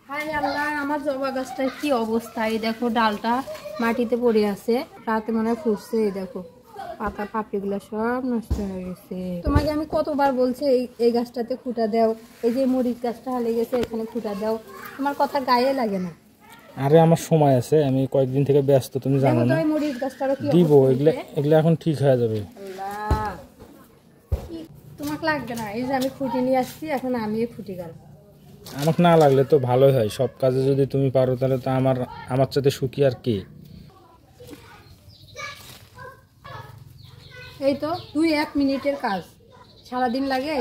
High আল্লাহ, আমার জবা গাছটার কি অবস্থা! এই দেখো ডালটা মাটিতে পড়ে আছে, রাতে মনে হয় ফুটছে। এই দেখো পাতা পাপড়িগুলো সব নষ্ট হয়ে গেছে। তোমাকে আমি কতবার বলছি এই গাছটাতে খুঁটা দাও, এই যে মরিচ গাছটা হালে গেছে এখানে খুঁটা দাও, তোমার কথা গায়ে লাগে না। আরে আমার সময় আছে, আমি কয়েকদিন থেকে ব্যস্ত, তুমি জানো না। মরিচ গাছটারও কি দিব, এগুলো এখন ঠিক হয়ে যাবে। আল্লাহ, তোমাকে লাগবে না। এই যে আমি খুঁটি নিয়ে আসছি, এখন আমি খুঁটি গাড়বো। আমাকে না লাগলে তো ভালোই হয়, সব কাজে যদি তুমি পারো তাহলে তো আমার সাথে সুখী আর কি। এই তো 2-1 মিনিটের কাজ, সারাদিন লাগে।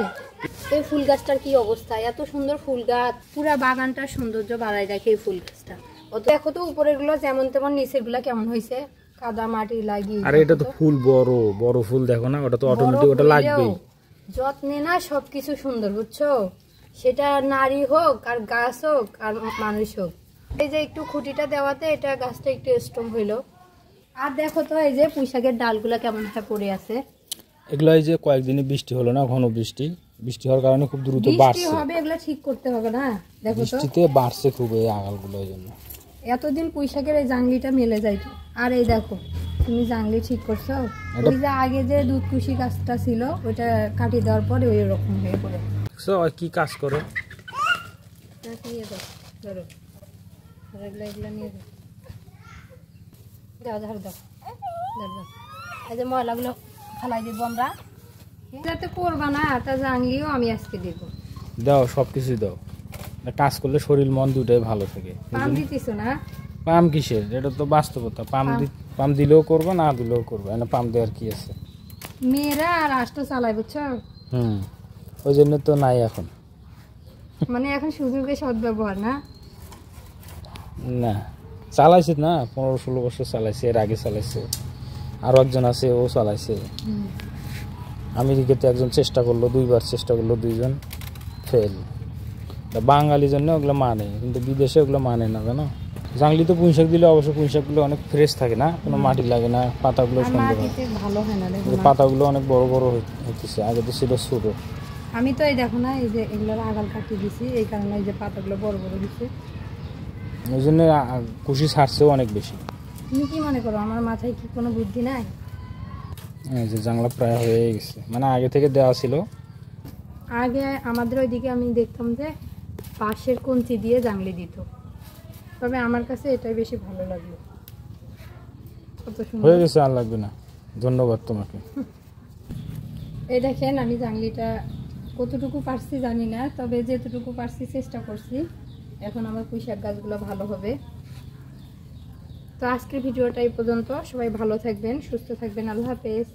এই ফুল গাছটার কি অবস্থা! এত সুন্দর ফুল গাছ, পুরা বাগানটার সৌন্দর্য বাড়ায় রাখে এই ফুল গাছটা। অত দেখো তো উপরের গুলো যেমন তেমন, নিচের গুলা কেমন হয়েছে, কাদা মাটি লাগিয়ে। আরে এটা তো ফুল বড় বড় ফুল, দেখো না, ওটা তো অটোমেটিক ওটা লাগবেই। যত্নে না সবকিছু সুন্দর, বুঝছো? সেটা নারী হোক আর গাছ হোক আর মানুষ হোক। এই যে একটু খুঁটিটা দেওয়াতে এটা গাছটা একটু স্ট্রং হইলো। আর দেখো তো এই যে পুঁইশাকের ডালগুলা কেমন পড়ে আছে। এগুলো এই যে কয়েকদিনে বৃষ্টি হলো না, ঘন বৃষ্টি হওয়ার কারণে খুব দ্রুত বাড়ছে। হবে, এগুলা ঠিক করতে হবে না? দেখো তো বৃষ্টিতে বাড়ছে খুব এই আগালগুলো, এই জন্য এতদিন পুঁইশাকের এই জাংলিটা মেলে যাইতো। আর এই দেখো তুমি জাংলি ঠিক করছো, ওই যে আগে যে দুধকুশি গাছটা ছিল ওইটা কাটি দেওয়ার পরে ওই রকম হয়ে পড়ে। কি কাজ করে নিয়ে যাও, ধরো এগুলা নিয়ে যাও, দাও ধার দাও, এই যে ময়লাগুলো ফেলাই দিব আমরা। যাতে করবা না, তা জাংলিও আমি আজকে দিব। দাও, সবকিছুই দাও, কাজ করলে শরীর মন দুটাই ভালো থাকে। পাম দিতেছো না? পাম কিসের, এটা তো বাস্তবতা। পাম দিলেও করবো, না দিলেও করবো, পাম দেওয়ার কি আছে। মেয়েরা রাষ্ট্র চালায়, বুঝছো? ওই জন্য তো নাই এখন। মানে এখন সুযোগের সদ্ব্যবহার না? না, চালাইছে না, 15-16 বছর চালাইছে, এর আগে চালাইছে, আরো একজন আছে ও চালাইছে। আমেরিকাতে একজন চেষ্টা করলো, 2বার চেষ্টা করলো, 2জন ফেল। বাঙালির জন্য ওগুলো মানে, কিন্তু বিদেশে ওগুলো মানে না, জানো। জাংলি তো পুঁইশাক দিলে অবশ্য পুঁইশাকগুলো অনেক ফ্রেশ থাকে না, কোনো মাটি লাগে না, পাতাগুলো সুন্দর হয়, পাতাগুলো অনেক বড় বড় হইতেছে, আগে তো ছিল ছোট। আমি তো এই দেখো না, এই যে এগুলোর আগাল কাটিয়ে দিছি, এই কারণে এই যে পাতাগুলো বড় বড় দিচ্ছে, ওই জন্য কুশি ছাড়ছেও অনেক বেশি। তুমি কি মনে করো আমার মাথায় কি কোনো বুদ্ধি নাই? এই যে জাংলা প্রায় হয়ে গেছে, মানে আগে থেকে দেওয়া ছিল। আগে আমাদের ওইদিকে আমি দেখতাম যে পাশের কঞ্চি দিয়ে জাংলি দিত, তবে আমার কাছে এটাই বেশি ভালো লাগলো। হয়ে গেছে, আর লাগবে না, ধন্যবাদ তোমাকে। এই দেখেন আমি জাংলিটা কতটুকু পারছি জানি না, তবে যেতটুকু পারছি চেষ্টা করছি। এখন আমার পুঁইশাক গাছগুলো ভালো হবে। তো আজকের ভিডিওটা এই পর্যন্ত। সবাই ভালো থাকবেন, সুস্থ থাকবেন। আল্লাহ হাফেজ।